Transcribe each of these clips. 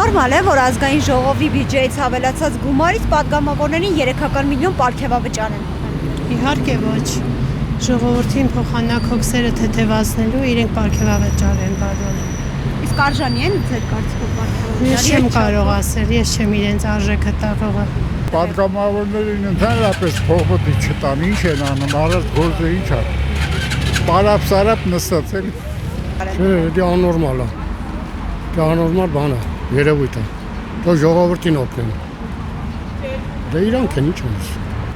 Նորմալ է, որ ազգային ժողովի բյուջեից հավելացած գումարից պատգամավորներին 3 միլիոն պարգևավճարեն։ Իհարկե ոչ։ Ժողովրդին փոխանակ հոգսերը թեթևացնելու իրենք պարգևավճար են բادرում։ Իսկ արժանի են ձեր կարծիքով պարգևավճարը։ Ես չեմ կարող ասել, ես չեմ իրենց արժեքը տաղողը։ Պատգամավորներին ընդհանրապես փոխոտի չտան, ինչ են անում, առած գործը ինչ է։ Պարապ-սարապ նստած էլ։ Չէ, դա աննորմալ է։ Դա աննորմալ բան է, երևույթ է։ Դա ժողովրդին օգնեն։ Դա իրանք են, ինչ անես։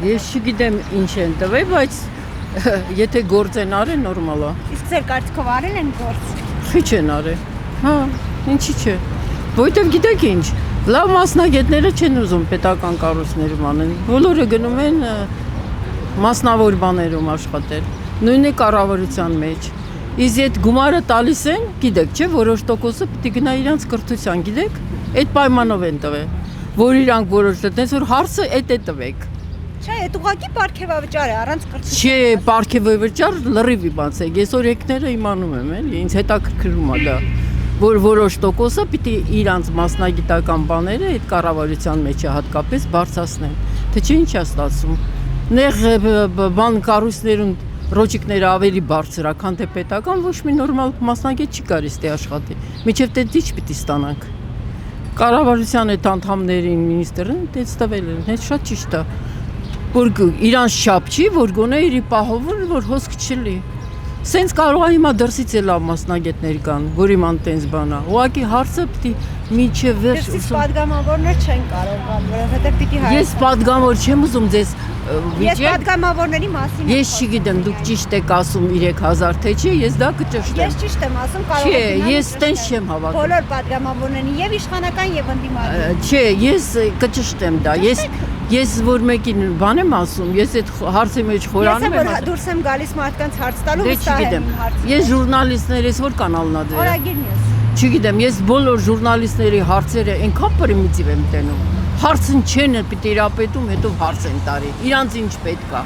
Ես չգիտեմ ինչ են տվել, բայց եթե գործ են արել, նորմալ է։ Իսկ ձեր կարծիքով արել են գործ։ Քիչ են արել։ Հա, ինչի՞ չէ։ Որտեվ գիտեք ինչ, լավ մասնագետները չեն ուզում պետական կառույցներում անեն։ Բոլորը գնում են մասնավոր բաներում աշխատել։ Նույնն է կառավարության մեջ։ Իսկ այդ գումարը տալիս են, գիտեք, չէ, որոշ տոկոսը պիտի գնա իրանց կրթության, գիտեք։ Այդ պայմանով են տվել, որ իրանք որոշ դες որ հարցը այդ է տվեք։ Չէ, այդ ուղղակի պարգևավճար է առանց կրթության։ Չէ, պարգևավճար լրիվի բաց է։ Ես օրենքները իմանում եմ, էլի, ինձ հետաքրքրում է դա, որ որոշ տոկոսը պիտի իրանց մասնագիտական բաները այդ կառավարության մեջ հատկապես բարձրացնեն։ Թե չէ ինչ է ստացվում։ Նեղ բան կառույցներում ռոճիկները ավելի բարձր է, քան թե պետական, ոչ մի նորմալ մասնագետ չի կարելի ստե աշխատի։ Միջև դե դիչ պիտի ստանանք։ Կառավարության այդ անդամներին, մինիստրին դες տվել են, այդ շատ ճիշտ է։ Որ իրանց չափ չի, որ գոնե իրի պահովը, որ հոսք չլի։ Սենց կարող է հիմա դրսից է լավ մասնագետներ կան, որ իման տենց բան է։ Ուղղակի հարցը պիտի միջև վերջ Դրսից պատգամավորներ չեն կարող գալ, որովհետև պիտի հայ։ Ես պատգամավոր չեմ ուզում ձեզ Ես պատգամավորների մասին Ես չգիտեմ, դուք ճիշտ եք ասում 3000 թե չէ, ես դա կճշտեմ։ Ես ճիշտ եմ ասում, կարող Չէ, ես տենց չեմ հավատում։ Բոլոր պատգամավորներին եւ իշխանական եւ ընդդիմադիր։ Չէ, ես կճշտեմ դա։ Ես որ մեկին բան եմ ասում, ես այդ հարցի մեջ խորանում եմ։ Ես դուրս եմ գալիս մարդկանց հարց տալու, վստահ եմ։ Ես ժուրնալիստներից որ կանալն ա դրել։ Օրագիր նյուզ։ Չգիտեմ, ես բոլոր ժուրնալիստների հարցերը այնքան պրիմիտիվ եմ տենում։ Հարցն չեն պիտի իրապետում, հետո հարց են տարի։ Իրանց ինչ պետք է։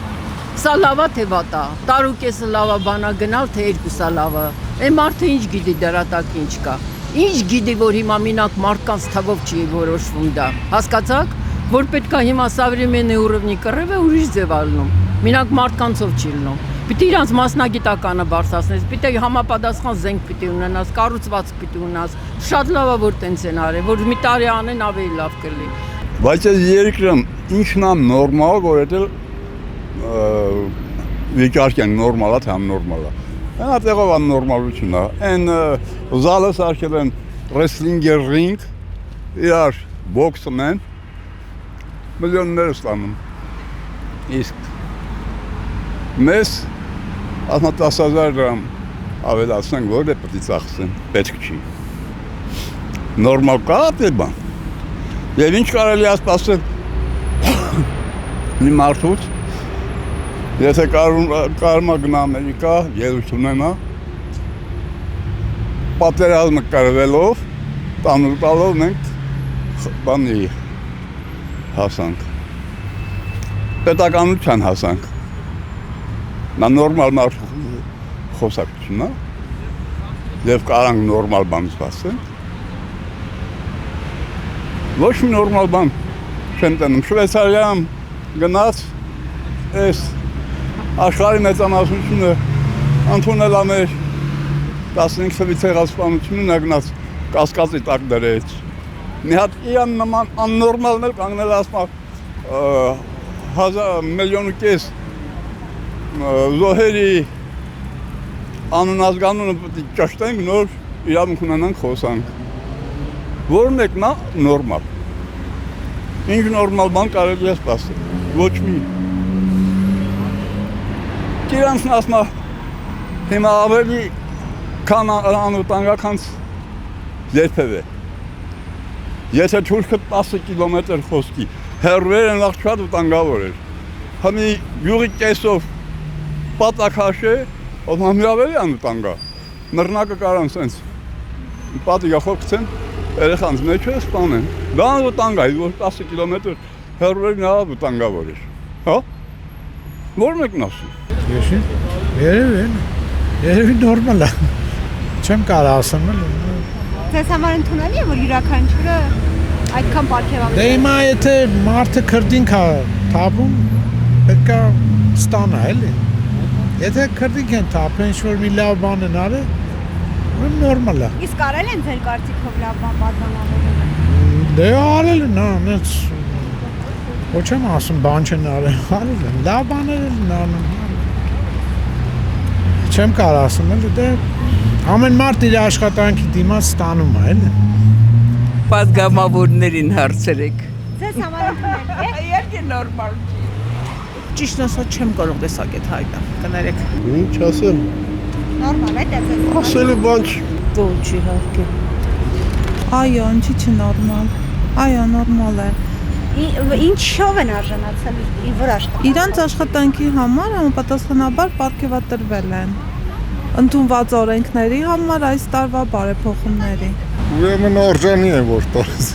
Սա լավա թե վատա։ Տարուկեսը լավա բանա գնալ թե երկուսա լավա։ Այն մարդը ինչ գիտի դրա տակ ինչ կա։ Ինչ գիտի, որ հիմա մինակ մարդկանց թվով չի որոշվում դա։ Հասկացաք, որ պետք է հիմա современный уровни կռվե ուրիշ ձև ալնում։ Մինակ մարդկանցով չի լնում։ Պիտի իրանց մասնագիտականը բարձրացնես, պիտի համապատասխան զենք պիտի ունենաս, կառուցվածք պիտի ունենաս։ Շատ լավ է որ տենց են արել, որ մի տարի անեն ավելի լավ կլինի։ Բայց այս երկրում ինչն է նորմալ, որ դա վիճակն նորմալ է, թե աննորմալ է։ Այն տեղով աննորմալություն է։ Այն զալը սարքել են ռեսլինգի ռինգ, իրար բոքսում են, միլիոններ ստանում։ Իսկ մեզ ասма 10000 դրամ ավելացնենք, որ դե պետք է ծախսեն, պետք չի։ Նորմալ կա դե բան։ Եվ ինչ կարելի է սպասել մի մարդուց, եթե կարում է գնա Ամերիկա, ելույթ ունենա, պատերազմը կրվելով, տանուլ տալով մենք բանի հասանք, պետականության հասանք, նա նորմալ մարդ խոսակցություն է, և կարանք նորմալ բան սպասենք, ոչ մի նորմալ բան չեմ տենում, Շվեյցարիայում գնաց, այս աշխարհի մեծամասնությունը ընդունել է մեր 15 թվականի ցեղասպանությունը գնաց կասկածի տակ դրեց։ Մի հատ իրան նման աննորմալն էլ կանգնել ասма 1,5 միլիոն զոհերի անունազգանունը պետք է ճշտենք, նոր իրավունք ունենանք խոսանք։ Որ մեկն է նորմալ։ Ինչ նորմալ բան կարելի է սպասել։ Ոչ մի։ Իրանցն ասма հիմա ավելի քան անվտանգականց երբևէ։ Եթե թուրքը 10 կիլոմետր խոսքի, հեռվեր են լավ շատ վտանգավոր էր։ Համի յուղի կեսով պատակաշե, ով համի ավելի անվտանգա։ Մռնակը կարան սենց պատիկա խորքցեն, երեխանց մեջը սպանեն։ Դա անվտանգ է, որ 10 կիլոմետր հեռվեր նա վտանգավոր էր։ Հա? Որ մեկն ասում։ Երևի նորմալ է։ Չեմ կարող ասեմ, Ձեզ համար ընդունելի է, որ յուրաքանչյուրը այդքան պարգևավորել։ Դե հիմա եթե մարդը քրդինք է թափում, պետք է ստանա էլի։ Եթե քրդինք են թափեն, ինչ-որ մի լավ բան են արել, ուրեմն նորմալ է։ Իսկ կարել են ձեր կարծիքով լավ բան պատգամավորել։ Դե արել են, նենց ոչ եմ ասում բան չեն արել, արել են, լավ բաներ են անում։ Չեմ կարող ասում, էլի դե ամեն մարդ իր աշխատանքի դիմաց ստանում է, էլի։ Պատգամավորներին հարցրեք։ Ձեզ համար ընդունելի է։ Իհարկե նորմալ չի։ Ճիշտ ասած չեմ կարող տեսակ այդ հայտը։ Կներեք։ Ինչ ասեմ, Նորմալ է դա ձեզ։ ասելու բան չի։ Ոչ իհարկե։ Այո, ինչի՞ չնորմալ։ Այո, նորմալ է։ Ինչով են արժանացել որ աշխատանք։ Իրանց աշխատանքի համար համապատասխանաբար պարգևատրվել են։ Ընդունված օրենքների համար այս տարվա բարեփոխումների։ Ուրեմն արժանի է որ տալիս։